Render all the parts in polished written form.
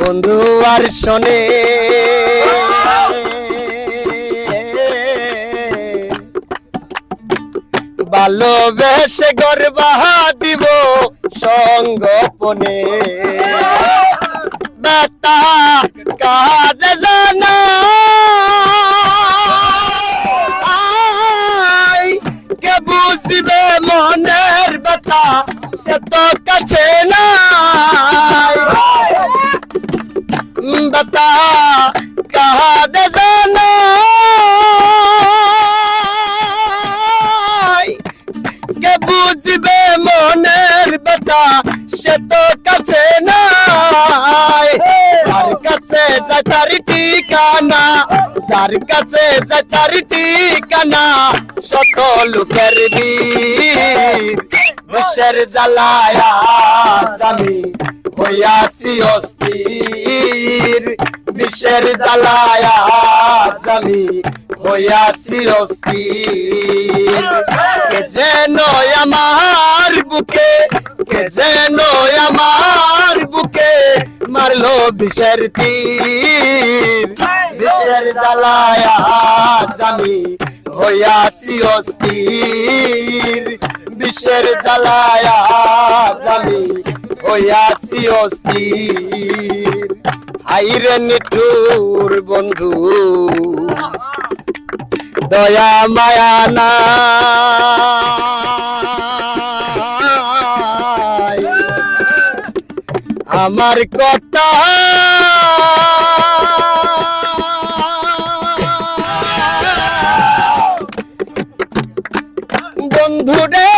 বন্ধু আর শোনে ভালোবেসে গর্বা দিব সঙ্গোপনে বেতা কারে জানা কে বুঝবে মনের বেতা সে তো কাছে নাই বেতা কারে জানা কে বুঝবে মনের বেতা সে তো কাছে নাই যার কাছে যায় তার ঠিকানা যার কাছে যায় তার ঠিকানা শত লোকের বীর বিষের জ্বালায়া আমি হইয়াছি অস্থির বিষের জ্বালায়া আমি হইয়াছি অস্থির কে যেন আমার বুকে কে যেন আমার বুকে মারলো বিষের তীর বিষের জ্বালায়া আমি হইয়াছি অস্থির বিষের জ্বালায়া আমি হইয়াছি অস্থির হাইরে নিঠুর বন্ধু দয়া মায়া না আমার কথা বন্ধু রে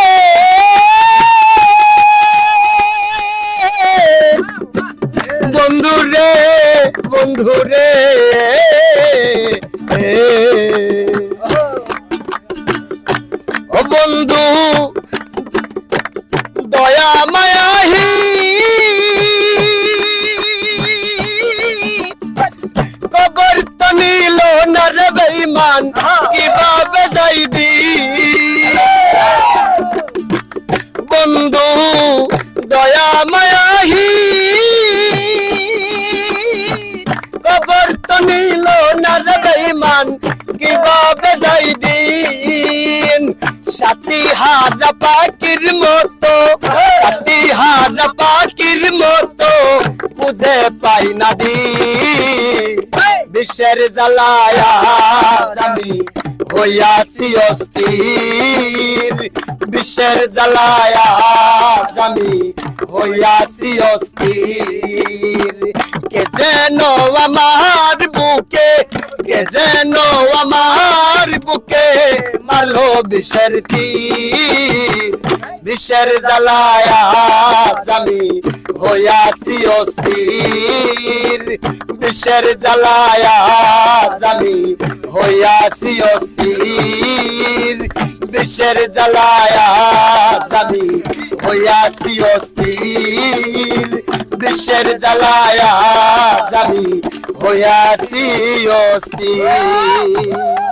বন্ধু রে বন্ধু রে ও বন্ধু দয়া মায়াহি কবর তো নিল না রে বেঈমান কিভাবে যাইবি বন্ধু দয়া মায়াহি কবর তো নিল না রে বেঈমান কিভাবে যাই দিন সাথী হারা পাখির মতো সাথী হারা পাখির মতো বুঝে পাই না দি বিষের জ্বালায়া আমি হইয়াছি অস্থির বিষের জ্বালায়া আমি হইয়াছি অস্থির কে যেন আমার বুকে কে যেন আমার বুকে মারলো বিষের তীর বিষের জ্বালায়া আমি হইয়াছি অস্থির বিষের জ্বালায়া আমি হইয়াছি অস্থির বিষের জ্বালায়া আমি হইয়াছি অস্থির বিষের জ্বালায়া আমি হইয়াছি অস্থির।